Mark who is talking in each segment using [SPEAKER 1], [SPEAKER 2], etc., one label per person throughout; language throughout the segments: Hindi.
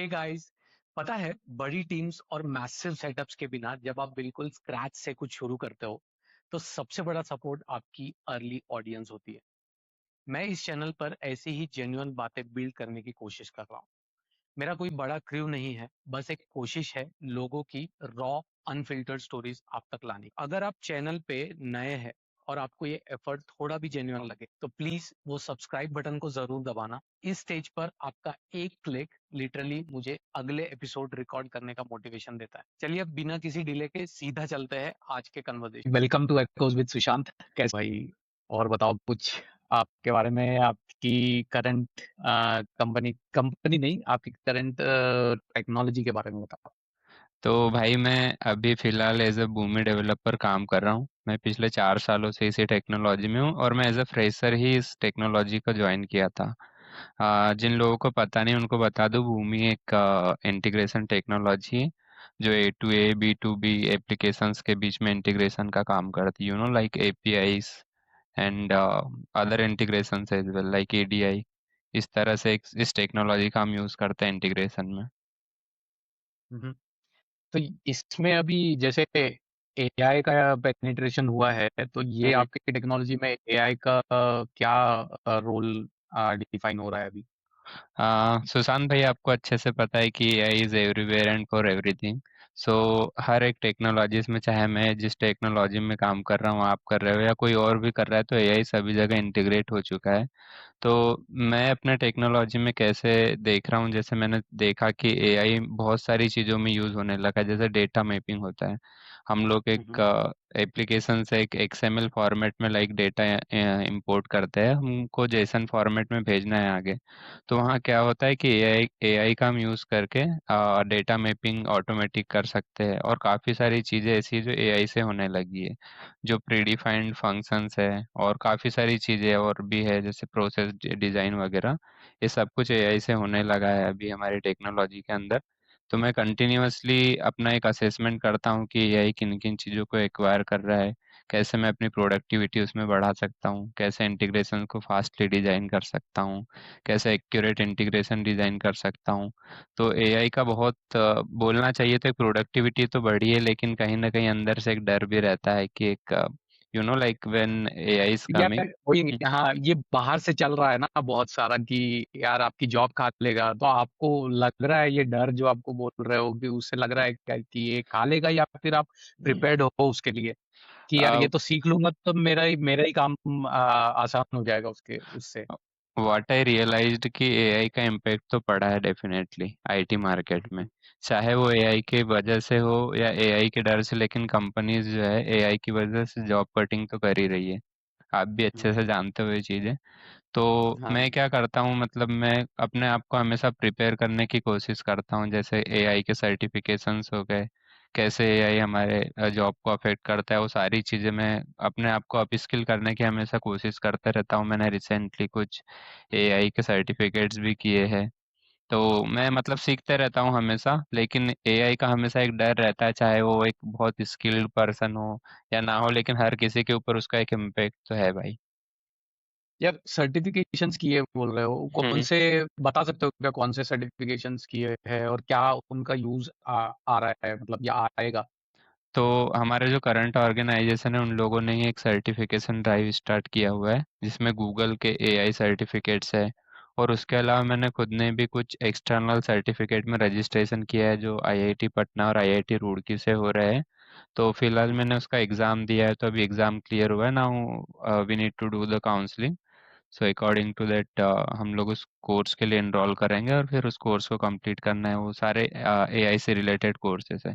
[SPEAKER 1] हे गाइस, पता है बड़ी टीम्स और मैसिव सेटअप्स के बिना जब आप बिल्कुल स्क्रैच से कुछ शुरू करते हो तो सबसे बड़ा सपोर्ट आपकी अर्ली ऑडियंस होती है। मैं इस चैनल पर ऐसी ही जेन्युइन बातें बिल्ड करने की कोशिश कर रहा हूँ। मेरा कोई बड़ा क्रू नहीं है, बस एक कोशिश है लोगों की रॉ अनफिल्टर्ड स्टोरीज आप तक लाने की। अगर आप चैनल पे नए हैं और आपको ये एफर्ट थोड़ा भी जेन्युइन लगे तो प्लीज वो सब्सक्राइब बटन को जरूर दबाना। इस स्टेज पर आपका एक क्लिक लिटरली मुझे अगले एपिसोड रिकॉर्ड करने का मोटिवेशन देता है। चलिए अब बिना किसी डिले के सीधा चलते हैं आज के conversation. Welcome to Echoes with Sushant. कैसे भाई? और बताओ कुछ आपके बारे में, आपकी करंट कंपनी कंपनी नहीं, आपकी करंट टेक्नोलॉजी के बारे में बताओ।
[SPEAKER 2] तो भाई मैं अभी फ़िलहाल एज़ अ बूमी डेवलपर काम कर रहा हूँ। मैं पिछले 4 सालों से इसी टेक्नोलॉजी में हूँ और मैं एज़ अ फ्रेशर ही इस टेक्नोलॉजी को जॉइन किया था। जिन लोगों को पता नहीं उनको बता दूँ, बूमी एक इंटीग्रेशन टेक्नोलॉजी है जो A to A, B to B applications के बीच में इंटीग्रेशन का काम करती है, like APIs and other integrations as well like ADI. इस तरह से इस टेक्नोलॉजी का हम यूज़ करते हैं इंटीग्रेशन में।
[SPEAKER 1] हम्म। तो इसमें अभी जैसे एआई का पेनिट्रेशन हुआ है तो ये आपकी टेक्नोलॉजी में एआई का क्या रोल डिफाइन हो रहा है अभी?
[SPEAKER 2] सुशांत भाई, आपको अच्छे से पता है कि AI is everywhere and for everything. So हर एक टेक्नोलॉजीज में, चाहे मैं जिस टेक्नोलॉजी में काम कर रहा हूँ, आप कर रहे हो या कोई और भी कर रहा है, तो एआई सभी जगह इंटीग्रेट हो चुका है। तो मैं अपने टेक्नोलॉजी में कैसे देख रहा हूँ, जैसे मैंने देखा कि एआई बहुत सारी चीज़ों में यूज़ होने लगा है। जैसे डेटा मैपिंग होता है, हम लोग एक
[SPEAKER 1] हम्म।
[SPEAKER 2] एप्लीकेशन से एक एक्सएमएल फॉर्मेट में लाइक डेटा इंपोर्ट करते हैं, हमको जेसन फॉर्मेट में भेजना है आगे। तो वहाँ क्या होता है कि एआई एआई का हम यूज़ करके डेटा मैपिंग ऑटोमेटिक कर सकते हैं, और काफ़ी सारी चीज़ें ऐसी हैं जो एआई से होने लगी है, जो प्रीडिफाइंड फंक्शंस है और काफ़ी सारी चीज़ें और भी है, जैसे प्रोसेस डिज़ाइन वगैरह। ये सब कुछ एआई से होने लगा है अभी हमारी टेक्नोलॉजी के अंदर। तो मैं कंटिन्यूअसली अपना एक असेसमेंट करता हूँ कि एआई किन किन चीज़ों को एक्वायर कर रहा है, कैसे मैं अपनी प्रोडक्टिविटी उसमें बढ़ा सकता हूँ, कैसे इंटीग्रेशन को फास्टली डिज़ाइन कर सकता हूँ, कैसे एक्यूरेट इंटीग्रेशन डिज़ाइन कर सकता हूँ। तो एआई का बहुत बोलना चाहिए तो एक प्रोडक्टिविटी तो बढ़ी है, लेकिन कहीं न कहीं अंदर से एक डर भी रहता है कि एक like when AI is coming.
[SPEAKER 1] यार वही, हाँ, ये बाहर से चल रहा है ना बहुत सारा कि यार आपकी जॉब खा लेगा, तो आपको लग रहा है ये डर जो आपको बोल रहे हो कि उससे लग रहा है क्या कि ये खा लेगा, या फिर आप प्रिपेयर्ड हो उसके लिए कि यार
[SPEAKER 2] अ
[SPEAKER 1] ये तो सीख लूंगा तो मेरा ही काम आसान हो जाएगा उसके उससे।
[SPEAKER 2] व्हाट आई रियलाइज्ड कि एआई का इम्पैक्ट तो पड़ा है डेफिनेटली आईटी मार्केट में। चाहे वो एआई के वजह से हो या एआई के डर से, लेकिन कंपनीज जो है एआई की वजह से जॉब कटिंग तो कर ही रही है। आप भी अच्छे से जानते हो ये चीज़ें। तो
[SPEAKER 1] हाँ।
[SPEAKER 2] मैं क्या करता हूँ, मतलब मैं अपने आप को हमेशा प्रिपेयर करने की कोशिश करता हूँ, जैसे एआई के सर्टिफिकेशंस हो गए, कैसे एआई हमारे जॉब को अफेक्ट करता है, वो सारी चीज़ें मैं अपने आप को अपस्किल करने की हमेशा कोशिश करता रहता हूँ। मैंने रिसेंटली कुछ एआई के सर्टिफिकेट्स भी किए हैं। तो मैं मतलब सीखते रहता हूँ हमेशा, लेकिन एआई का हमेशा एक डर रहता है, चाहे वो एक बहुत स्किल्ड पर्सन हो या ना हो, लेकिन हर किसी के ऊपर उसका एक इम्पैक्ट तो है भाई।
[SPEAKER 1] यार सर्टिफिकेशंस किए बोल रहे हो, कौन से बता सकते हो क्या? कौन से सर्टिफिकेशंस किए हैं और क्या उनका यूज आ रहा है, मतलब या आएगा?
[SPEAKER 2] तो हमारे जो करंट ऑर्गेनाइजेशन है, उन लोगों ने ही एक सर्टिफिकेशन ड्राइव स्टार्ट किया हुआ है, जिसमें गूगल के एआई सर्टिफिकेट्स है, और उसके अलावा मैंने खुद ने भी कुछ एक्सटर्नल सर्टिफिकेट में रजिस्ट्रेशन किया है जो आईआईटी पटना और आईआईटी रुड़की से हो रहे हैं। तो फिलहाल मैंने उसका एग्ज़ाम दिया है, तो अभी एग्ज़ाम क्लियर हुआ है। Now we need to do the counselling. So according to that हम लोग उस कोर्स के लिए एनरोल करेंगे, और फिर उस कोर्स को कंप्लीट करना है। वो सारे एआई से रिलेटेड कोर्सेज है।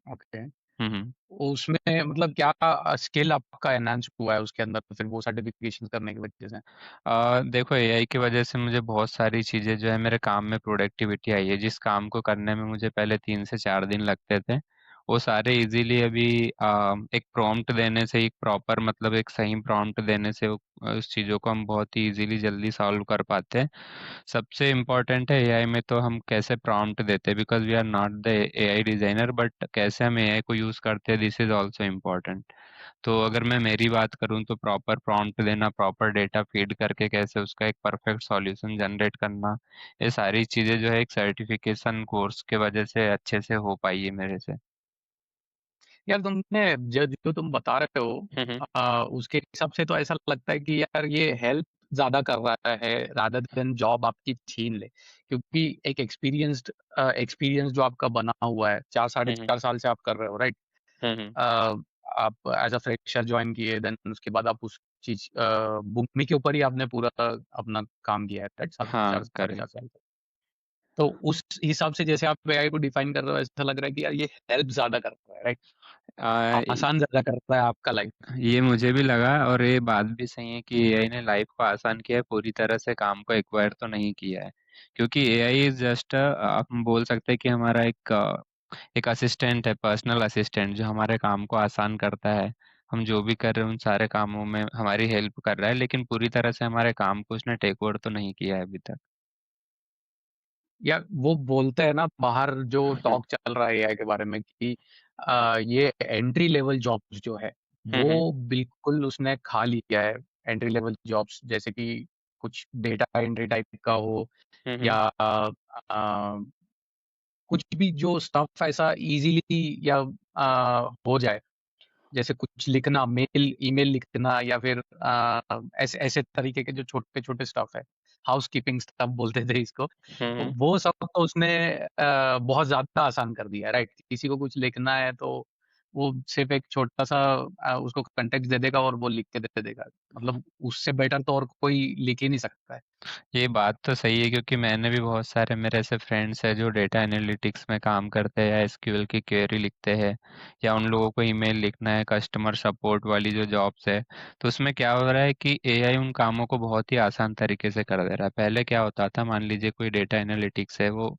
[SPEAKER 1] ओके।
[SPEAKER 2] हम्म।
[SPEAKER 1] उसमें मतलब क्या स्किल आपका एनहांस हुआ है उसके अंदर, तो फिर वो सर्टिफिकेशन करने की वजह से?
[SPEAKER 2] देखो, एआई की वजह से मुझे बहुत सारी चीज़ें जो है मेरे काम में प्रोडक्टिविटी आई है। जिस काम को करने में मुझे पहले 3 से 4 दिन लगते थे, वो सारे इजीली अभी एक प्रॉम्प्ट देने से, एक प्रॉपर मतलब एक सही प्रॉम्प्ट देने से उस चीज़ों को हम बहुत ही इजीली जल्दी सॉल्व कर पाते हैं। सबसे इम्पोर्टेंट है एआई में तो हम कैसे प्रॉम्प्ट देते हैं, because we are not the AI designer, but कैसे हम एआई को यूज़ करते हैं, दिस इज ऑल्सो इम्पोर्टेंट। तो अगर मैं मेरी बात करूँ तो प्रॉपर प्रॉम्प्ट देना, प्रॉपर डेटा फीड करके कैसे उसका एक परफेक्ट सॉल्यूशन जनरेट करना, ये सारी चीज़ें जो है एक सर्टिफिकेशन कोर्स के वजह से अच्छे से हो पाई है मेरे से।
[SPEAKER 1] यार तुमने जो जो तुम बता रहे हो,
[SPEAKER 2] हम्म।
[SPEAKER 1] उसके हिसाब से तो ऐसा लगता है कि यार ये हेल्प ज्यादा कर रहा है रादर देन जॉब आपकी छीन ले। क्योंकि एक एक्सपीरियंस जो आपका बना हुआ है, चार साढ़े
[SPEAKER 2] हम्म।
[SPEAKER 1] चार साल से आप कर रहे हो, राइट?
[SPEAKER 2] हम्म।
[SPEAKER 1] आप एज अ फ्रेशर ज्वाइन किए, देन उसके बाद आप उस चीज भूमि के ऊपर ही आपने पूरा अपना काम किया है, राइट?
[SPEAKER 2] हाँ,
[SPEAKER 1] चार साढ़े
[SPEAKER 2] करेक्ट।
[SPEAKER 1] चार साल। तो उस हिसाब से जैसे आप एआई को डिफाइन कर रहे हो, ऐसा लग रहा है कि यार ये हेल्प ज्यादा कर रहा है, राइट? आसान ज्यादा कर रहा है आपका लाइफ।
[SPEAKER 2] ये मुझे भी लगा, और ये बात भी सही है कि एआई ने लाइफ को आसान किया है, पूरी तरह से काम को एक्वायर तो नहीं किया है। क्योंकि एआई इज जस्ट, हम बोल सकते हैं कि हमारा एक असिस्टेंट है, पर्सनल असिस्टेंट, जो हमारे काम को आसान करता है। हम जो भी कर रहे हैं उन सारे कामों में हमारी हेल्प कर रहा है, लेकिन पूरी तरह से हमारे काम को उसने टेक ओवर तो नहीं किया है अभी तक।
[SPEAKER 1] या वो बोलते हैं ना बाहर जो
[SPEAKER 2] हम्म।
[SPEAKER 1] टॉक चल रहा है एआई के बारे में कि ये एंट्री लेवल जॉब्स जो है वो
[SPEAKER 2] हम्म।
[SPEAKER 1] बिल्कुल उसने खा लिया है। एंट्री लेवल जॉब्स जैसे कि कुछ डेटा एंट्री टाइप का हो,
[SPEAKER 2] हम्म।
[SPEAKER 1] या कुछ भी जो स्टफ ऐसा इजीली या हो जाए, जैसे कुछ लिखना, मेल ईमेल लिखना, या फिर ऐसे ऐसे तरीके के जो छोटे छोटे स्टफ है, हाउस कीपिंग स्टफ बोलते थे इसको। तो
[SPEAKER 2] हम्म।
[SPEAKER 1] वो सब तो उसने बहुत ज्यादा आसान कर दिया है, राइट? किसी को कुछ लिखना है तो वो सिर्फ एक छोटा सा उसको कंटेक्स्ट दे देगा और वो लिख के दे देगा। मतलब उससे बेटर तो और कोई लिख ही नहीं सकता है।
[SPEAKER 2] ये बात तो सही है, क्योंकि मैंने भी बहुत सारे मेरे ऐसे फ्रेंड्स हैं जो डेटा एनालिटिक्स में काम करते हैं या एसक्यूएल की क्वेरी लिखते हैं, या उन लोगों को ईमेल लिखना है, कस्टमर सपोर्ट वाली जो जॉब्स है। तो उसमें क्या हो रहा है कि एआई उन कामों को बहुत ही आसान तरीके से कर दे रहा है। पहले क्या होता था, मान लीजिए कोई डेटा एनालिटिक्स है, वो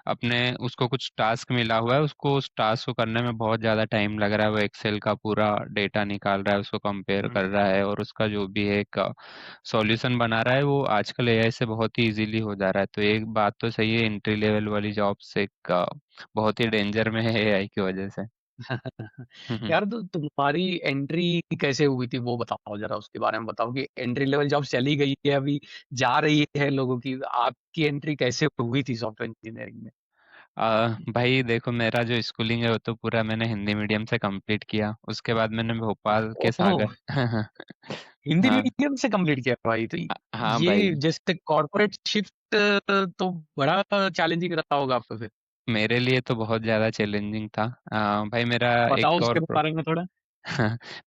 [SPEAKER 2] अपने उसको कुछ टास्क मिला हुआ है, उसको उस टास्क को करने में बहुत ज़्यादा टाइम लग रहा है, वो एक्सेल का पूरा डेटा निकाल रहा है, उसको कंपेयर कर
[SPEAKER 1] हम्म।
[SPEAKER 2] रहा है, और उसका जो भी है एक सॉल्यूशन बना रहा है, वो आजकल एआई से बहुत ही इजीली हो जा रहा है। तो एक बात तो सही है, एंट्री लेवल वाली जॉब्स एक बहुत ही डेंजर में है एआई की वजह से। हम्म।
[SPEAKER 1] यार तो तुम्हारी एंट्री कैसे हुई थी वो बताओ जरा, उसके बारे में बताओ कि एंट्री लेवल जॉब चली गई है अभी, जा रही है लोगों की, आपकी एंट्री कैसे हुई थी सॉफ्टवेयर इंजीनियरिंग में?
[SPEAKER 2] भाई देखो, मेरा जो स्कूलिंग है वो तो पूरा मैंने हिंदी मीडियम से कंप्लीट किया। उसके बाद मैंने भोपाल के
[SPEAKER 1] ओह,
[SPEAKER 2] सागर
[SPEAKER 1] हिंदी
[SPEAKER 2] हाँ।
[SPEAKER 1] मीडियम से कंप्लीट किया भाई? तो
[SPEAKER 2] हाँ भाई,
[SPEAKER 1] ये जैसे कॉर्पोरेट शिफ्ट तो बड़ा चैलेंजिंग रहा होगा आपको फिर।
[SPEAKER 2] मेरे लिए तो बहुत ज़्यादा चैलेंजिंग था। भाई मेरा
[SPEAKER 1] बताओ
[SPEAKER 2] एक
[SPEAKER 1] उसके
[SPEAKER 2] और
[SPEAKER 1] बारे में थोड़ा।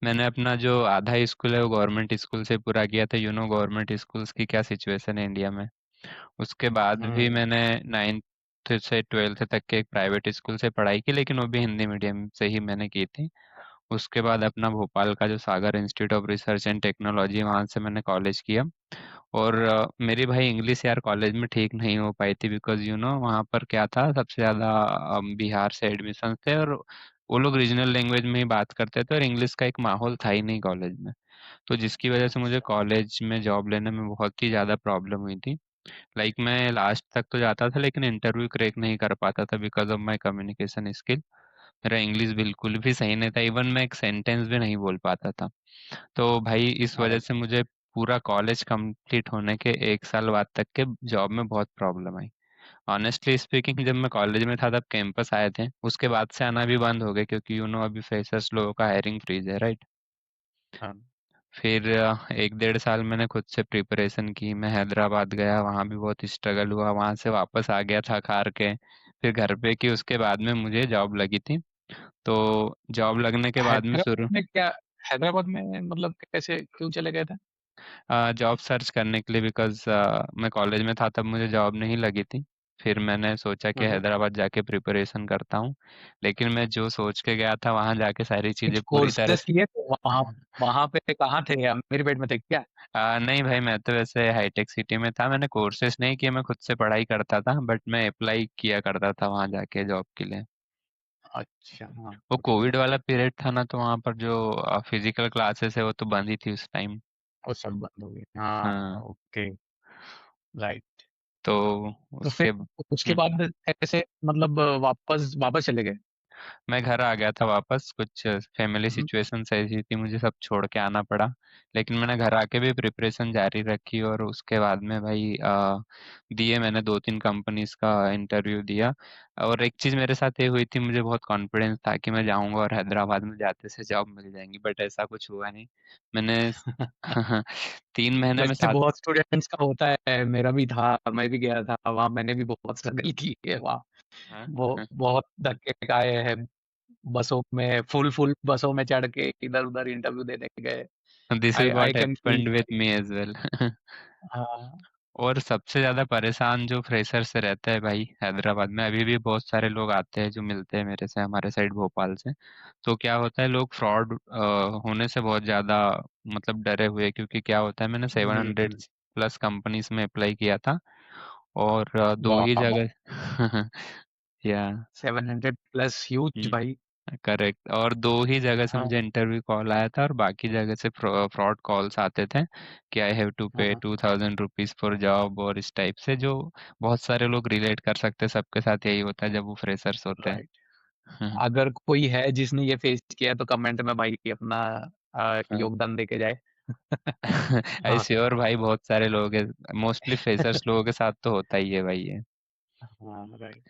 [SPEAKER 2] मैंने अपना जो आधा स्कूल है वो गवर्नमेंट स्कूल से पूरा किया था। गवर्नमेंट स्कूल्स की क्या सिचुएशन है इंडिया में। उसके बाद भी
[SPEAKER 1] हम्म।
[SPEAKER 2] मैंने 9th से 12th तक के एक प्राइवेट स्कूल से पढ़ाई की, लेकिन वो भी हिंदी मीडियम से ही मैंने की थी। उसके बाद अपना भोपाल का जो Sagar institute of research and technology, वहाँ से मैंने कॉलेज किया। और मेरी भाई इंग्लिश यार कॉलेज में ठीक नहीं हो पाई थी, बिकॉज वहाँ पर क्या था, सबसे ज़्यादा बिहार से एडमिशन थे, और वो लोग रीजनल लैंग्वेज में ही बात करते थे, और इंग्लिश का एक माहौल था ही नहीं कॉलेज में। तो जिसकी वजह से मुझे
[SPEAKER 1] अच्छा।
[SPEAKER 2] कॉलेज में जॉब लेने में बहुत ही ज़्यादा प्रॉब्लम हुई थी। लाइक मैं लास्ट तक तो जाता था, लेकिन इंटरव्यू क्रैक नहीं कर पाता था because of my communication skill. मेरा इंग्लिश बिल्कुल भी सही नहीं था, इवन मैं एक सेंटेंस भी नहीं बोल पाता था। तो भाई इस वजह
[SPEAKER 1] अरे
[SPEAKER 2] से मुझे पूरा कॉलेज कंप्लीट होने के 1 साल बाद तक के जॉब में बहुत प्रॉब्लम आई। ऑनेस्टली स्पीकिंग, जब मैं कॉलेज में था तब कैंपस आए थे, उसके बाद से आना भी बंद हो गए, क्योंकि अभी फ्रेशर्स लोगों का हायरिंग फ्रीज है, राइट।
[SPEAKER 1] हाँ।
[SPEAKER 2] फिर 1 डेढ़ साल मैंने खुद से प्रिपरेशन की, मैं हैदराबाद गया, वहाँ भी बहुत स्ट्रगल हुआ, वहाँ से वापस आ गया था हार के। फिर घर पे की, उसके बाद में मुझे जॉब लगी थी। तो जॉब लगने के बाद में शुरू,
[SPEAKER 1] हैदराबाद में क्या, हैदराबाद में मतलब कैसे क्यों चले गए थे?
[SPEAKER 2] जॉब सर्च करने के लिए, बिकॉज मैं कॉलेज में था तब मुझे जॉब नहीं लगी थी। फिर मैंने सोचा कि
[SPEAKER 1] हाँ।
[SPEAKER 2] हैदराबाद जाके प्रिपरेशन करता हूँ, लेकिन मैं जो सोच के गया था वहाँ जाके सारी
[SPEAKER 1] कुछ
[SPEAKER 2] चीज़ें पूरी तरह
[SPEAKER 1] कोर्सेज किए तो वहाँ, वहाँ पे कहाँ थे? अमीरपेट में थे क्या?
[SPEAKER 2] नहीं भाई, मैं तो वैसे हाईटेक सिटी में था, मैंने कोर्सेज नहीं किए, मैं खुद से पढ़ाई करता था, बट मैं अप्लाई किया करता था वहाँ जाके जॉब के लिए।
[SPEAKER 1] अच्छा, हाँ,
[SPEAKER 2] वो
[SPEAKER 1] ओके।
[SPEAKER 2] कोविड वाला पीरियड था ना, तो वहाँ पर जो फिजिकल क्लासेस है वो तो बंद ही थी उस टाइम।
[SPEAKER 1] वो सब बंद हो गई, हाँ,
[SPEAKER 2] हाँ,
[SPEAKER 1] ओके, राइट।
[SPEAKER 2] तो
[SPEAKER 1] तो फिर
[SPEAKER 2] उसके
[SPEAKER 1] उसके बाद ऐसे मतलब वापस वापस चले गए?
[SPEAKER 2] मैं घर आ गया था वापस, कुछ फैमिली
[SPEAKER 1] हम्म।
[SPEAKER 2] सिचुएशंस ऐसी थी, मुझे सब छोड़ के आना पड़ा। लेकिन मैंने घर आके भी प्रिपरेशन जारी रखी, और उसके बाद में भाई दिए मैंने 2-3 कंपनीज का इंटरव्यू दिया। और एक चीज़ मेरे साथ ये हुई थी, मुझे बहुत कॉन्फिडेंस था कि मैं जाऊंगा और हैदराबाद में जाते से जॉब मिल जाएंगी, बट ऐसा कुछ हुआ नहीं। मैंने 3 महीने में
[SPEAKER 1] वैसे
[SPEAKER 2] 7।
[SPEAKER 1] बहुत स्टूडेंट्स का होता है, मेरा भी था, मैं भी गया था वहाँ, मैंने भी बहुत स्ट्रगल की है वहाँ।
[SPEAKER 2] हाँ।
[SPEAKER 1] वो बहुत धक्के खाए हैं, बसों में, फुल फुल बसों में चढ़ के इधर उधर इंटरव्यू देने गए।
[SPEAKER 2] This is
[SPEAKER 1] I I
[SPEAKER 2] what
[SPEAKER 1] can feel.
[SPEAKER 2] Happened with me as well.
[SPEAKER 1] हाँ,
[SPEAKER 2] और सबसे ज्यादा परेशान जो फ्रेशर से रहता है भाई हैदराबाद में, अभी भी बहुत सारे लोग आते हैं जो मिलते हैं मेरे से हमारे साइड भोपाल से। तो क्या होता है, लोग फ्रॉड होने से बहुत ज्यादा मतलब डरे हुए हैं, क्योंकि क्या होता है, मैंने 700
[SPEAKER 1] हम्म,
[SPEAKER 2] प्लस कंपनीज में अप्लाई किया था, और दो ही
[SPEAKER 1] वाह,
[SPEAKER 2] जगह या
[SPEAKER 1] 700+ ह्यूज भाई।
[SPEAKER 2] करेक्ट, और 2 ही जगह से
[SPEAKER 1] हाँ,
[SPEAKER 2] मुझे इंटरव्यू कॉल आया था, और बाकी जगह से फ्रॉड कॉल्स आते थे कि आई हैव टू पे
[SPEAKER 1] हाँ,
[SPEAKER 2] 2000 रुपीज फॉर जॉब, और इस टाइप से, जो बहुत सारे लोग रिलेट कर सकते हैं, सबके साथ यही होता है जब वो फ्रेशर्स होते
[SPEAKER 1] राइट।
[SPEAKER 2] हैं।
[SPEAKER 1] अगर कोई है जिसने ये फेस किया है तो कमेंट में भाई अपना
[SPEAKER 2] हाँ।
[SPEAKER 1] योगदान देके जाए।
[SPEAKER 2] आई
[SPEAKER 1] हाँ,
[SPEAKER 2] श्योर भाई, बहुत सारे लोग हैं, मोस्टली फ्रेशर्स लोगों के साथ तो होता ही है भाई ये।
[SPEAKER 1] हाँ, राइट।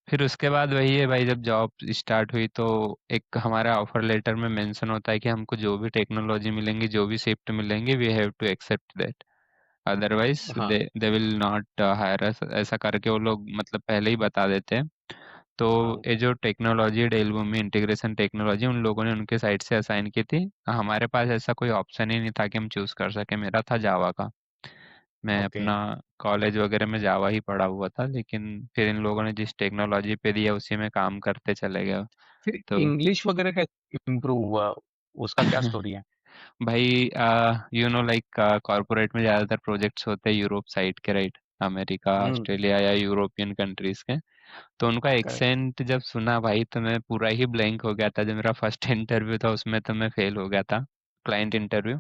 [SPEAKER 2] फिर उसके बाद वही है भाई, जब जॉब स्टार्ट हुई तो एक हमारा ऑफर लेटर में मेंशन होता है कि हमको जो भी टेक्नोलॉजी मिलेंगी, जो भी शिफ्ट मिलेंगी, we have to accept that, otherwise
[SPEAKER 1] हाँ,
[SPEAKER 2] they they will not hire us, ऐसा करके वो लोग मतलब पहले ही बता देते हैं। तो
[SPEAKER 1] हाँ,
[SPEAKER 2] ये जो टेक्नोलॉजी डेलबूमी इंटीग्रेशन टेक्नोलॉजी उन लोगों ने उनके साइड से असाइन की थी, हमारे पास ऐसा कोई ऑप्शन ही नहीं था कि हम चूज कर सके, मेरा था जावा का। मैं
[SPEAKER 1] ओके।
[SPEAKER 2] अपना कॉलेज वगैरह में जावा ही पढ़ा हुआ था, लेकिन फिर इन लोगों ने जिस टेक्नोलॉजी पे दिया उसी में काम करते चले गए।
[SPEAKER 1] फिर
[SPEAKER 2] तो
[SPEAKER 1] इंग्लिश वगैरह का इम्प्रूव हुआ, उसका क्या स्टोरी है?
[SPEAKER 2] भाई लाइक कॉरपोरेट में ज़्यादातर प्रोजेक्ट्स होते हैं यूरोप साइड के, राइट, अमेरिका
[SPEAKER 1] हम्म,
[SPEAKER 2] ऑस्ट्रेलिया या यूरोपियन कंट्रीज के। तो उनका
[SPEAKER 1] करेक्ट।
[SPEAKER 2] एक्सेंट जब सुना भाई, तो मैं पूरा ही ब्लैंक हो गया था। जब मेरा फर्स्ट इंटरव्यू था उसमें तो मैं फेल हो गया था, क्लाइंट इंटरव्यू।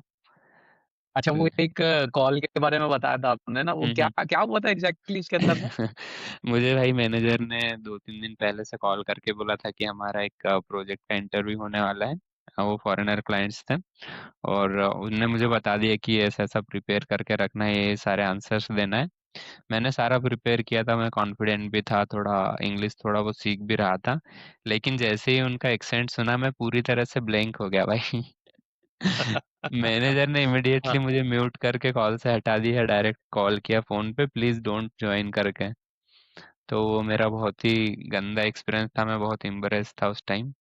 [SPEAKER 1] अच्छा, वो एक कॉल के बारे में बताया था आपने ना, वो क्या
[SPEAKER 2] हम्म।
[SPEAKER 1] क्या हुआ था एग्जैक्टली इसके अंदर में?
[SPEAKER 2] मुझे भाई मैनेजर ने 2-3 दिन पहले से कॉल करके बोला था कि हमारा एक प्रोजेक्ट का इंटरव्यू होने वाला है। वो फॉरेनर क्लाइंट्स थे, और उनने मुझे बता दिया कि ऐसा ऐसा प्रिपेयर करके रखना है, ये सारे आंसर्स देना है। मैंने सारा प्रिपेयर किया था, मैं कॉन्फिडेंट भी था, थोड़ा इंग्लिश थोड़ा वो सीख भी रहा था। लेकिन जैसे ही उनका एक्सेंट सुना, मैं पूरी तरह से ब्लैंक हो गया भाई। मैनेजर ने
[SPEAKER 1] हाँ,
[SPEAKER 2] इमिडिएटली मुझे म्यूट करके कॉल से हटा दिया, डायरेक्ट कॉल किया फोन पे, प्लीज डोंट ज्वाइन करके। तो वो मेरा बहुत ही गंदा एक्सपीरियंस था, मैं बहुत एम्बरेस था उस टाइम।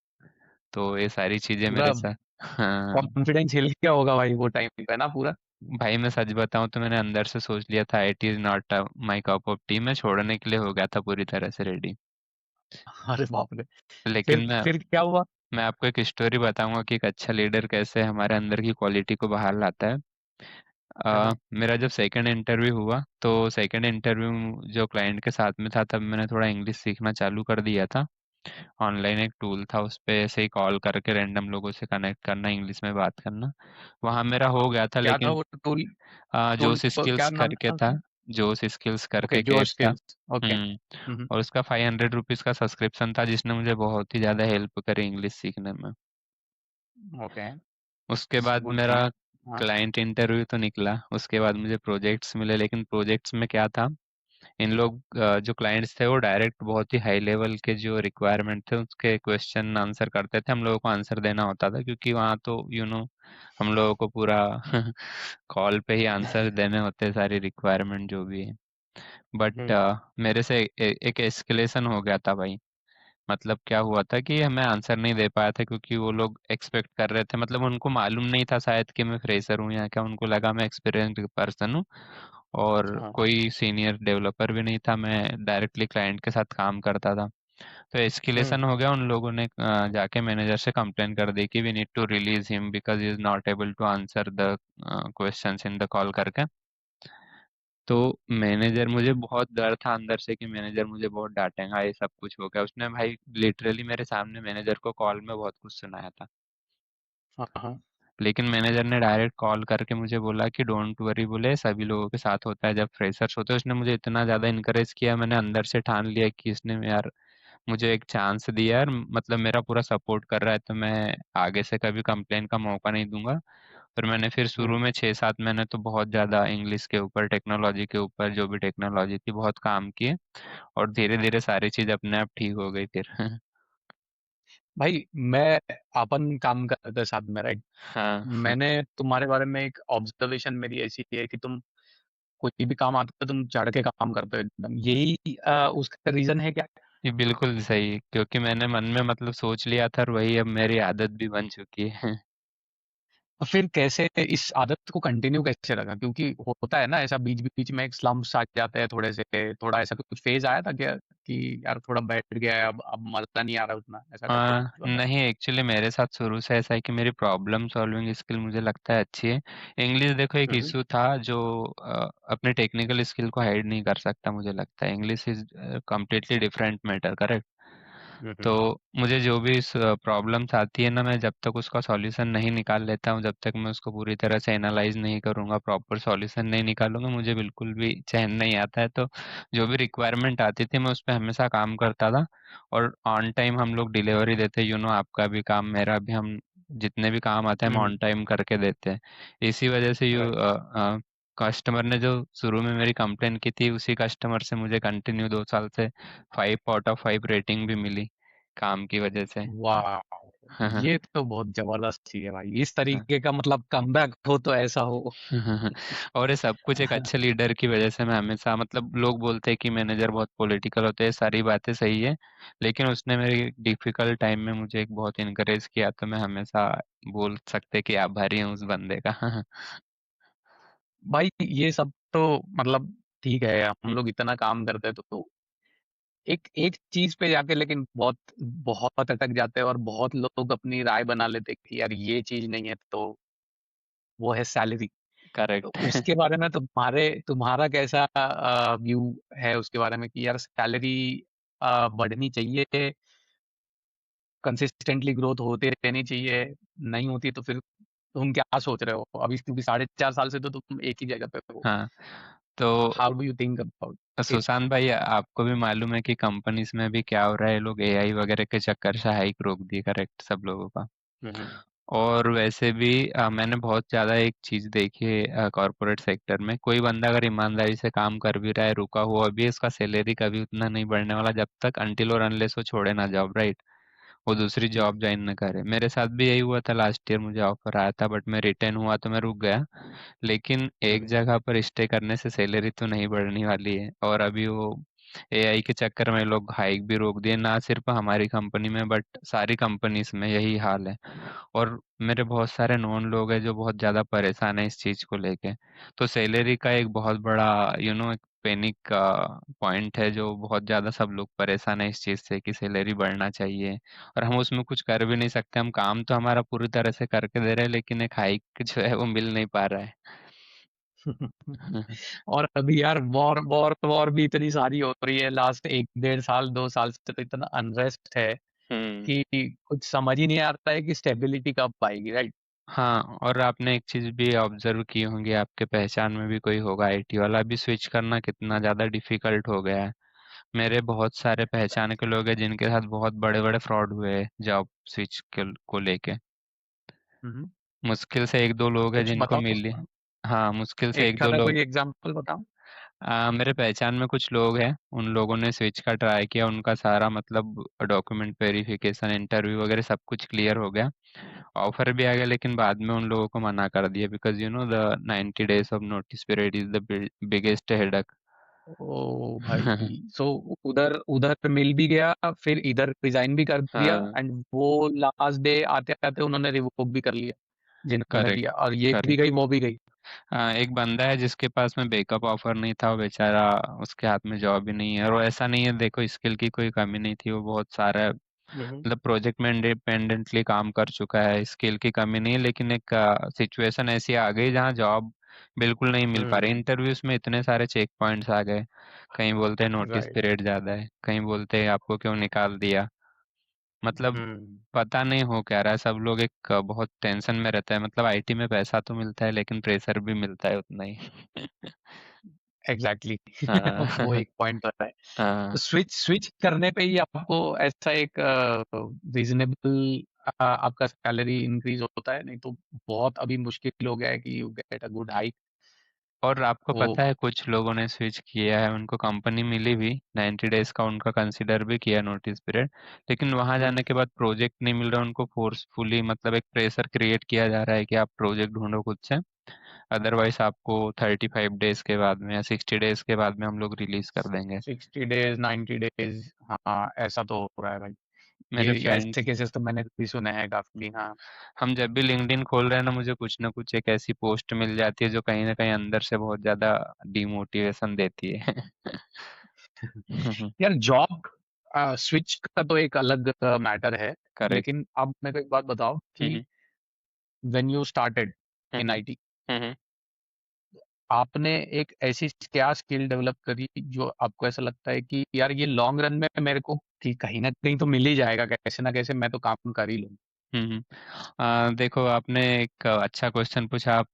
[SPEAKER 2] तो ये सारी चीजें
[SPEAKER 1] पूरा
[SPEAKER 2] मेरे साथ। हाँ
[SPEAKER 1] कॉन्फिडेंस हिल गया होगा भाई वो टाइम पे ना पूरा।
[SPEAKER 2] भाई, मैं सच बताऊं तो मैंने अंदर से सोच लिया था, it is not my cup of T, मैं छोड़ने के लिए हो गया था पूरी तरह से रेडी।
[SPEAKER 1] अरे बाप रे।
[SPEAKER 2] लेकिन
[SPEAKER 1] फिर क्या हुआ?
[SPEAKER 2] मैं आपको एक स्टोरी बताऊंगा कि एक अच्छा लीडर कैसे हमारे अंदर की क्वालिटी को बाहर लाता है।
[SPEAKER 1] चलो।
[SPEAKER 2] मेरा जब सेकंड इंटरव्यू हुआ, तो सेकंड इंटरव्यू जो क्लाइंट के साथ में था, तब मैंने थोड़ा इंग्लिश सीखना चालू कर दिया था। ऑनलाइन एक टूल था, उस पे ऐसे ही कॉल करके रैंडम लोगों से कनेक्ट करना, इंग्लिश में बात करना, वहाँ मेरा हो गया था।
[SPEAKER 1] क्या था
[SPEAKER 2] लेकिन
[SPEAKER 1] वो टूल? टूल
[SPEAKER 2] जोश
[SPEAKER 1] क्या
[SPEAKER 2] स्किल्स
[SPEAKER 1] नाम
[SPEAKER 2] करके
[SPEAKER 1] था
[SPEAKER 2] था,
[SPEAKER 1] उसका?
[SPEAKER 2] जोश स्किल्स करके
[SPEAKER 1] ओके,
[SPEAKER 2] एक ऐप
[SPEAKER 1] जोश
[SPEAKER 2] था।
[SPEAKER 1] स्किल्स। ओके।
[SPEAKER 2] हम्म। और उसका 500 रुपीज का सब्सक्रिप्शन था, जिसने मुझे बहुत ही ज़्यादा हेल्प करी इंग्लिश सीखने में।
[SPEAKER 1] ओके,
[SPEAKER 2] उसके बाद
[SPEAKER 1] गुड
[SPEAKER 2] मेरा
[SPEAKER 1] थिंग। हाँ।
[SPEAKER 2] क्लाइंट इंटरव्यू तो निकला, उसके बाद मुझे प्रोजेक्ट्स मिले, लेकिन प्रोजेक्ट्स में क्या था, इन लोग जो क्लाइंट्स थे वो डायरेक्ट बहुत ही हाई लेवल के जो रिक्वायरमेंट थे उसके क्वेश्चन आंसर करते थे, हम लोगों को आंसर देना होता था, क्योंकि वहाँ तो हम लोगों को पूरा कॉल पे ही आंसर देने होते हैं, सारी रिक्वायरमेंट जो भी है। बट
[SPEAKER 1] हम्म,
[SPEAKER 2] मेरे से एक एस्केलेशन हो गया था भाई। मतलब क्या हुआ था कि मैं आंसर नहीं दे पाया था, क्योंकि वो लोग एक्सपेक्ट कर रहे थे, मतलब उनको मालूम नहीं था शायद कि मैं फ्रेशर हूँ या क्या, उनको लगा मैं एक्सपीरियंस्ड पर्सन हूँ, और
[SPEAKER 1] हाँ,
[SPEAKER 2] कोई सीनियर डेवलपर भी नहीं था, मैं डायरेक्टली क्लाइंट के साथ काम करता था। तो
[SPEAKER 1] हम्म,
[SPEAKER 2] एस्केलेशन हो गया, उन लोगों ने जाके मैनेजर से कंप्लेन कर दी कि we need to release him because he is not able to answer the questions in the call करके। तो मैनेजर, मुझे बहुत डर था अंदर से कि मैनेजर मुझे बहुत डांटेगा, ये सब कुछ हो गया। उसने भाई लिटरली मेरे सामने मैनेजर को कॉल में बहुत कुछ सुनाया था।
[SPEAKER 1] हाँ हाँ।
[SPEAKER 2] लेकिन मैनेजर ने डायरेक्ट कॉल करके मुझे बोला कि डोंट वरी, बोले सभी लोगों के साथ होता है जब फ्रेशर्स होते हैं। उसने मुझे इतना ज़्यादा इनकरेज किया, मैंने अंदर से ठान लिया कि इसने यार मुझे एक चांस दिया यार, मतलब मेरा पूरा सपोर्ट कर रहा है, तो मैं आगे से कभी कंप्लेन का मौका नहीं दूंगा। फिर शुरू
[SPEAKER 1] हम्म।
[SPEAKER 2] में 6-7 महीने तो बहुत ज़्यादा इंग्लिश के ऊपर, टेक्नोलॉजी के ऊपर, जो भी टेक्नोलॉजी थी बहुत काम किए। और धीरे धीरे सारी चीज़ अपने आप ठीक हो गई फिर।
[SPEAKER 1] भाई मैं, अपन काम करते साथ में, राइट?
[SPEAKER 2] हाँ।
[SPEAKER 1] मैंने तुम्हारे बारे में एक ऑब्जर्वेशन मेरी ऐसी है कि तुम कोई भी काम आता है तुम चढ़ के काम करते हो एकदम, यही उसका रीजन है क्या?
[SPEAKER 2] ये बिल्कुल सही, क्योंकि मैंने मन में मतलब सोच लिया था, और वही अब मेरी आदत भी बन चुकी है।
[SPEAKER 1] और फिर कैसे इस आदत को कंटिन्यू कैसे रखा? क्योंकि होता है ना ऐसा, बीच बीच में एक स्लम्प्स आ जाते हैं थोड़े से, थोड़ा ऐसा कुछ फेज आया था क्या कि यार थोड़ा बैठ गया है, अब मजा नहीं आ रहा उतना, ऐसा कुछ हुआ था?
[SPEAKER 2] नहीं, एक्चुअली मेरे साथ शुरू से ऐसा है कि मेरी प्रॉब्लम सॉल्विंग स्किल मुझे लगता है अच्छी है। इंग्लिश देखो एक
[SPEAKER 1] हम्म
[SPEAKER 2] इशू था जो अपने टेक्निकल स्किल को हाइड नहीं कर सकता, मुझे लगता है English is completely different matter, correct. तो
[SPEAKER 1] हम्म
[SPEAKER 2] मुझे जो भी प्रॉब्लम्स आती है ना, मैं जब तक उसका सॉल्यूशन नहीं निकाल लेता हूँ, जब तक मैं उसको पूरी तरह से एनालाइज नहीं करूँगा, प्रॉपर सॉल्यूशन नहीं निकालूंगा, मुझे बिल्कुल भी चैन नहीं आता है। तो जो भी रिक्वायरमेंट आती थी मैं उस पर हमेशा काम करता था। और ऑन टाइम हम लोग डिलीवरी देते, आपका भी काम मेरा भी, हम जितने भी काम आते हैं हम ऑन
[SPEAKER 1] हम्म।
[SPEAKER 2] टाइम करके देते हैं। इसी वजह से यू
[SPEAKER 1] राइट।
[SPEAKER 2] कस्टमर ने जो शुरू में मेरी कंप्लेन की थी, उसी कस्टमर से मुझे कंटिन्यू 2 साल से 5 आउट ऑफ 5 रेटिंग भी मिली, काम की वजह से।
[SPEAKER 1] वाह, ये तो बहुत जबरदस्त चीज है भाई, इस तरीके का मतलब कमबैक हो तो ऐसा हो।
[SPEAKER 2] और ये सब कुछ एक अच्छे लीडर की वजह से। मैं हमेशा, मतलब लोग बोलते हैं कि मैनेजर बहुत पॉलिटिकल होते हैं, सारी बातें सही है, लेकिन उसने मेरी डिफिकल्ट टाइम में मुझे एक बहुत इनकरेज किया, तो मैं हमेशा बोल सकते कि आभारी हूँ उस बंदे का।
[SPEAKER 1] भाई ये सब तो मतलब ठीक है, हम लोग इतना काम करते हैं तो एक एक चीज पे जाके लेकिन बहुत बहुत अटक जाते हैं, और बहुत लोग अपनी राय बना लेते हैं कि यार ये चीज नहीं है, तो वो है सैलरी। तो
[SPEAKER 2] करेक्ट।
[SPEAKER 1] उसके बारे में तुम्हारे तुम्हारा कैसा व्यू है उसके बारे में कि यार सैलरी बढ़नी चाहिए, कंसिस्टेंटली ग्रोथ होते रहनी चाहिए, नहीं होती तो फिर तुम क्या सोच रहे हो अभी? क्योंकि 4.5 साल से तो तुम एक ही जगह पे हो।
[SPEAKER 2] हाँ, तो
[SPEAKER 1] how do you think about it?
[SPEAKER 2] Sushant भाई, आपको भी मालूम है कि कंपनीज में भी क्या हो रहा है, ये लोग एआई वगैरह के चक्कर से हाइक रोक दिए, करेक्ट, सब लोगों का।
[SPEAKER 1] हम्म
[SPEAKER 2] और वैसे भी मैंने बहुत ज़्यादा एक चीज़ देखी है कॉरपोरेट सेक्टर में, कोई बंदा अगर ईमानदारी से काम कर भी रहा है, रुका हुआ भी, इसका सैलरी कभी उतना नहीं बढ़ने वाला जब तक अनटिल और अनलेस वो छोड़े ना जॉब, राइट, वो दूसरी जॉब ज्वाइन न करे। मेरे साथ भी यही हुआ था, लास्ट ईयर मुझे ऑफर आया था, बट मैं रिटर्न हुआ तो मैं रुक गया। लेकिन एक
[SPEAKER 1] हम्म
[SPEAKER 2] जगह पर स्टे करने से सैलरी तो नहीं बढ़ने वाली है। और अभी वो एआई के चक्कर में लोग हाइक भी रोक दिए, ना सिर्फ हमारी कंपनी में बट सारी कंपनीज में यही हाल है। और मेरे बहुत सारे नॉन लोग हैं जो बहुत ज़्यादा परेशान है इस चीज़ को लेके। तो सैलरी का एक बहुत बड़ा एक पैनिक का पॉइंट है, जो बहुत ज़्यादा सब लोग परेशान है इस चीज़ से कि सैलरी बढ़ना चाहिए। और हम उसमें कुछ कर भी नहीं सकते, हम काम तो हमारा पूरी तरह से करके दे रहे हैं, लेकिन एक हाइक जो है वो मिल नहीं पा रहा है।
[SPEAKER 1] और अभी यार वॉर वॉर वॉर भी इतनी सारी हो रही है, लास्ट 1 1.5 साल 2 साल से तो इतना अनरेस्ट है
[SPEAKER 2] हम्म।
[SPEAKER 1] कि कुछ समझ ही नहीं आता है कि स्टेबिलिटी कब आएगी, राइट?
[SPEAKER 2] हाँ, और आपने एक चीज़ भी ऑब्जर्व की होंगी, आपके पहचान में भी कोई होगा आईटी वाला, अभी स्विच करना कितना ज़्यादा डिफिकल्ट हो गया है। मेरे बहुत सारे पहचान के लोग हैं जिनके साथ बहुत बड़े बड़े फ्रॉड हुए हैं जॉब स्विच के को लेके।
[SPEAKER 1] हम्म।
[SPEAKER 2] मुश्किल से एक दो लोग हैं
[SPEAKER 1] कुछ
[SPEAKER 2] जिनको
[SPEAKER 1] बताओ,
[SPEAKER 2] मिली। हाँ, मुश्किल से एक
[SPEAKER 1] एक
[SPEAKER 2] दो
[SPEAKER 1] आधा
[SPEAKER 2] लोग।
[SPEAKER 1] कोई एग्जांपल बताओ।
[SPEAKER 2] मेरे पहचान में कुछ लोग हैं, उन लोगों ने स्विच का ट्राई किया, उनका सारा मतलब डॉक्यूमेंट वेरिफिकेशन, इंटरव्यू वगैरह सब कुछ क्लियर हो गया, ऑफर भी आ गया, लेकिन बाद में उन लोगों को मना कर दिया, because the 90 days of notice period is the biggest headache.
[SPEAKER 1] ओ भाई, सो उधर उधर मिल भी गया, फिर इधर रिजाइन भी कर दिया,
[SPEAKER 2] हाँ,
[SPEAKER 1] एंड वो लास्ट डे आते आते उन्होंने रिवोक भी कर लिया जिन्होंने
[SPEAKER 2] करेक्ट,
[SPEAKER 1] दिया, और ये भी
[SPEAKER 2] करेक्ट।
[SPEAKER 1] गई वो भी गई।
[SPEAKER 2] हाँ, एक बंदा है जिसके पास में बैकअप ऑफर नहीं था, वो बेचारा, उसके हाथ में जॉब ही नहीं है। और वो ऐसा नहीं है, देखो स्किल की कोई कमी नहीं थी, वो बहुत सारा
[SPEAKER 1] हम्म
[SPEAKER 2] मतलब प्रोजेक्ट में इंडिपेंडेंटली काम कर चुका है, स्किल की कमी नहीं है, लेकिन एक सिचुएशन ऐसी आ गई जहाँ जॉब बिल्कुल नहीं मिल पा रही।
[SPEAKER 1] हम्म।
[SPEAKER 2] इंटरव्यूज में इतने सारे चेक पॉइंट्स आ गए, कहीं बोलते हैं नोटिस
[SPEAKER 1] राइट।
[SPEAKER 2] पीरियड ज़्यादा है, कहीं बोलते हैं आपको क्यों निकाल दिया। मतलब
[SPEAKER 1] हम्म।
[SPEAKER 2] पता नहीं हो क्या रहा है, सब लोग एक बहुत टेंशन में रहता है। मतलब आईटी में पैसा तो मिलता है लेकिन प्रेशर भी मिलता है उतना ही।
[SPEAKER 1] एग्जैक्टली
[SPEAKER 2] हाँ।
[SPEAKER 1] वो एक पॉइंट तो है।
[SPEAKER 2] हाँ।
[SPEAKER 1] तो स्विच स्विच करने पे ही आपको ऐसा एक रीजनेबल आपका सैलरी इंक्रीज होता है, नहीं तो बहुत अभी मुश्किल हो गया है कि you get a good hike.
[SPEAKER 2] और आपको
[SPEAKER 1] वो
[SPEAKER 2] पता है कुछ लोगों ने स्विच किया है, उनको कंपनी मिली भी, 90 डेज का उनका कंसिडर भी किया नोटिस पीरियड, लेकिन वहां
[SPEAKER 1] हम्म,
[SPEAKER 2] जाने के बाद प्रोजेक्ट नहीं मिल रहा उनको, फोर्सफुली मतलब एक प्रेशर क्रिएट किया जा रहा है कि आप प्रोजेक्ट ढूंढो खुद से, अदरवाइज आपको 35 डेज के बाद में या 60 डेज के बाद में हम लोग रिलीज कर देंगे।
[SPEAKER 1] 60 डेज 90 डेज, हाँ ऐसा तो हो रहा है भाई।
[SPEAKER 2] मेरे
[SPEAKER 1] ये ऐसे
[SPEAKER 2] फ्रेंड्स,
[SPEAKER 1] केसेस तो मैंने भी सुने हैं काफी, हाँ।
[SPEAKER 2] हम जब भी लिंक्डइन खोल रहे हैं ना कुछ एक ऐसी पोस्ट मिल जाती है जो कहीं ना कहीं अंदर से बहुत ज्यादा डिमोटिवेशन देती है।
[SPEAKER 1] यार जॉब स्विच का तो एक अलग मैटर है।
[SPEAKER 2] करेक्ट।
[SPEAKER 1] लेकिन अब मेरे को एक बात बताओ कि
[SPEAKER 2] hmm.
[SPEAKER 1] When you started in
[SPEAKER 2] hmm.
[SPEAKER 1] IT,
[SPEAKER 2] hmm.
[SPEAKER 1] आपने एक ऐसी क्या स्किल डेवलप करी जो आपको ऐसा लगता है कि यार ये लॉन्ग रन में मेरे को कि कहीं ना कहीं तो मिल ही जाएगा, कैसे ना कैसे मैं तो काम कर ही लूँ।
[SPEAKER 2] हम्म। देखो आपने एक अच्छा क्वेश्चन पूछा। आप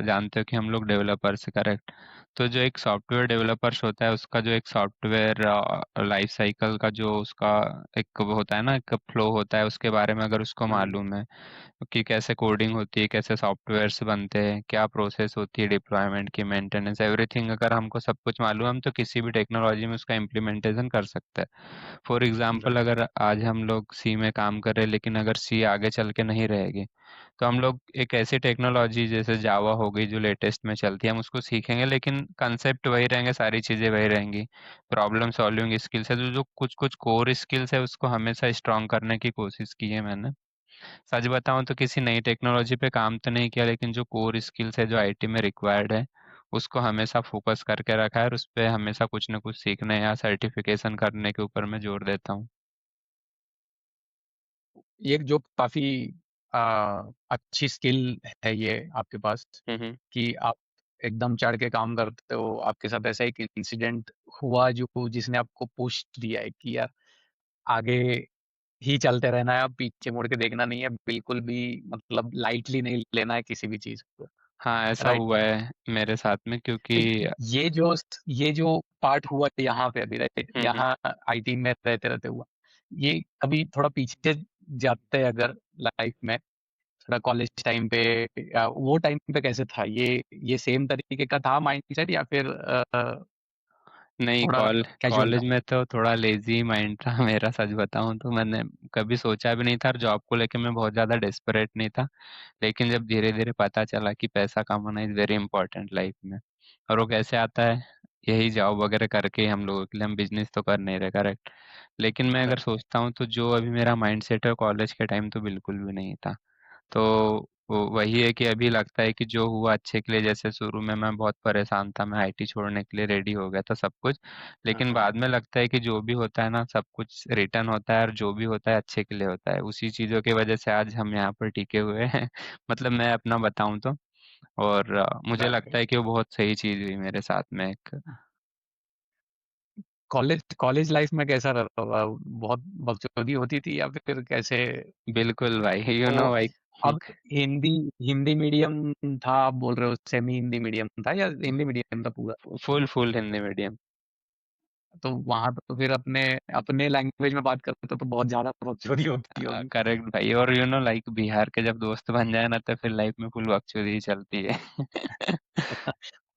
[SPEAKER 2] जानते हो कि हम लोग डेवलपर्स, करेक्ट? तो जो एक सॉफ्टवेयर डेवलपर्स होता है उसका जो एक सॉफ्टवेयर लाइफ साइकिल का जो उसका एक वो होता है ना, एक फ्लो होता है, उसके बारे में अगर उसको
[SPEAKER 1] हम्म।
[SPEAKER 2] मालूम है कि कैसे कोडिंग होती है, कैसे सॉफ्टवेयर्स बनते हैं, क्या प्रोसेस होती है डिप्लॉयमेंट की, मेंटेनेंस, एवरीथिंग, अगर हमको सब कुछ मालूम है हम तो किसी भी टेक्नोलॉजी में उसका इम्प्लीमेंटेशन कर सकते हैं। For example
[SPEAKER 1] right.
[SPEAKER 2] अगर आज हम लोग सी में काम कर रहे हैं लेकिन अगर सी आगे चल के नहीं रहेगी, तो हम लोग एक ऐसी टेक्नोलॉजी जैसे जावा हो गई जो लेटेस्ट में चलती है हम उसको सीखेंगे, लेकिन कंसेप्ट वही रहेंगे, सारी चीज़ें वही रहेंगी। प्रॉब्लम सॉल्विंग स्किल्स है, जो जो कुछ कुछ कोर स्किल्स है उसको हमेशा स्ट्रांग करने की कोशिश की है मैंने। सच बताऊं तो किसी नई टेक्नोलॉजी पे काम तो नहीं किया, लेकिन जो कोर स्किल्स है जो आईटी में रिक्वायर्ड है उसको हमेशा फोकस करके रखा है, और उस पे हमेशा कुछ ना कुछ सीखने या सर्टिफिकेशन करने के ऊपर मैं जोर देता हूँ।
[SPEAKER 1] ये जो काफी अच्छी स्किल है ये आपके पास,
[SPEAKER 2] हम्म।
[SPEAKER 1] कि आप एकदम चढ़ के काम करते हो। आपके साथ ऐसा एक इंसिडेंट हुआ जो जिसने आपको पुश दिया है कि यार आगे ही चलते रहना है, अब पीछे मुड़ के देखना नहीं है बिल्कुल भी, मतलब लाइटली नहीं लेना है किसी भी चीज को।
[SPEAKER 2] हाँ, ऐसा
[SPEAKER 1] राइट।
[SPEAKER 2] हुआ है मेरे साथ में
[SPEAKER 1] तो
[SPEAKER 2] क्योंकि
[SPEAKER 1] ये जो पार्ट हुआ यहाँ पे अभी, राइट,
[SPEAKER 2] हम्म।
[SPEAKER 1] यहाँ आईटी में रहते रहते हुआ, ये कभी थोड़ा पीछे जाते हैं अगर लाइफ में, थोड़ा कॉलेज टाइम पे, या वो टाइम पे कैसे था ये सेम तरीके का था माइंडसेट, या फिर
[SPEAKER 2] नहीं,
[SPEAKER 1] थोड़ा कैजुअल
[SPEAKER 2] कॉलेज
[SPEAKER 1] था?
[SPEAKER 2] में तो थोड़ा लेजी माइंड था मेरा, सच बताऊं तो मैंने कभी सोचा भी नहीं था, और जॉब को लेके मैं बहुत ज़्यादा डेस्परेट नहीं था। लेकिन जब धीरे धीरे पता चला कि पैसा कमाना इज़ वेरी इंपॉर्टेंट लाइफ में, और वो कैसे आता है, यही जॉब वगैरह करके ही हम लोगों के लिए, हम बिजनेस तो कर नहीं रहे, करेक्ट? लेकिन मैं अगर
[SPEAKER 1] राइट।
[SPEAKER 2] सोचता हूँ तो जो अभी मेरा माइंड सेट है कॉलेज के टाइम तो बिल्कुल भी नहीं था। तो वही है कि अभी लगता है कि जो हुआ अच्छे के लिए, जैसे शुरू में मैं बहुत परेशान था, मैं आईटी छोड़ने के लिए रेडी हो गया था सब कुछ, लेकिन बाद में लगता है कि जो भी होता है ना सब कुछ रिटर्न होता है, और जो भी होता है अच्छे के लिए होता है, उसी चीज़ों की वजह से आज हम यहाँ पर टिके हुए हैं। मतलब मैं अपना बताऊं तो, और मुझे लगता
[SPEAKER 1] राइट।
[SPEAKER 2] है कि वो बहुत सही चीज़ हुई मेरे साथ में एक।
[SPEAKER 1] कॉलेज कॉलेज लाइफ में कैसा रहता था? बहुत बकचोदी होती थी या फिर कैसे?
[SPEAKER 2] बिल्कुल भाई,
[SPEAKER 1] तो
[SPEAKER 2] भाई।
[SPEAKER 1] अब हिंदी हिंदी मीडियम था आप बोल रहे हो, सेमी हिंदी मीडियम था या हिंदी मीडियम था पूरा?
[SPEAKER 2] Full full Hindi medium.
[SPEAKER 1] तो वहां तो फिर अपने अपने लैंग्वेज में बात करते तो बहुत ज्यादा बकचोदी होती होगी।
[SPEAKER 2] करेक्ट भाई, और लाइक बिहार के जब दोस्त बन जाए ना तो फिर लाइफ में फुल बकचोदी ही चलती है।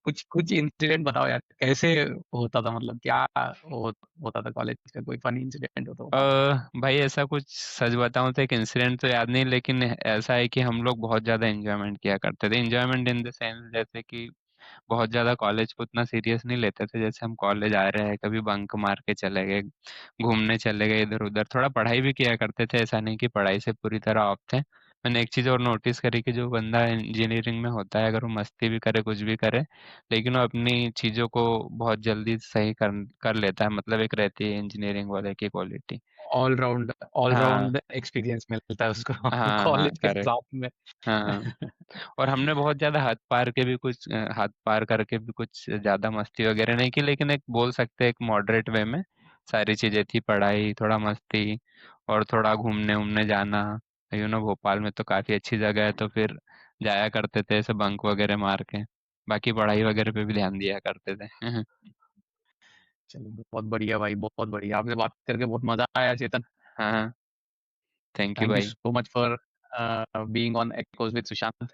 [SPEAKER 1] कुछ कुछ इंसिडेंट बताओ यार, कैसे होता था, मतलब क्या होता था कॉलेज का, कोई फनी इंसिडेंट हो तो
[SPEAKER 2] अ,
[SPEAKER 1] बताओ।
[SPEAKER 2] भाई ऐसा कुछ सच बताऊं तो एक इंसिडेंट तो याद नहीं, लेकिन ऐसा है कि हम लोग बहुत ज़्यादा एंजॉयमेंट किया करते थे। एंजॉयमेंट इन द सेंस जैसे कि बहुत ज़्यादा कॉलेज को उतना सीरियस नहीं लेते थे, जैसे हम कॉलेज आ रहे हैं कभी बंक मार के चले गए, घूमने चले गए इधर उधर, थोड़ा पढ़ाई भी किया करते थे, ऐसा नहीं कि पढ़ाई से पूरी तरह ऑफ थे, मैंने एक चीज़ और नोटिस करी कि जो बंदा इंजीनियरिंग में होता है, अगर वो मस्ती भी करे, कुछ भी करे, लेकिन वो अपनी चीज़ों को बहुत जल्दी सही कर कर लेता है, मतलब एक रहती है इंजीनियरिंग वाले की क्वालिटी।
[SPEAKER 1] ऑल
[SPEAKER 2] हाँ,
[SPEAKER 1] राउंड एक्सपीरियंस मिलता है उसको
[SPEAKER 2] हाँ, हाँ,
[SPEAKER 1] कॉलेज के
[SPEAKER 2] करेक्ट।
[SPEAKER 1] साथ में।
[SPEAKER 2] हाँ, और हमने बहुत ज़्यादा हद पार करके भी कुछ ज़्यादा मस्ती वगैरह नहीं की, लेकिन एक बोल सकते हैं एक मॉडरेट वे में सारी चीज़ें थी, पढ़ाई, थोड़ा मस्ती और थोड़ा घूमने-वूमने जाना। भोपाल में तो काफ़ी अच्छी जगह है, तो फिर जाया करते थे ऐसे बंक वगैरह मार के। बाकी पढ़ाई वगैरह पे भी ध्यान दिया करते थे।
[SPEAKER 1] चलो बहुत बढ़िया भाई, बहुत बढ़िया, आपसे बात करके बहुत मजा आया चेतन।
[SPEAKER 2] हाँ, हाँ, थैंक यू
[SPEAKER 1] थैंक यू
[SPEAKER 2] भाई।
[SPEAKER 1] So much for being on Echoes with Sushant.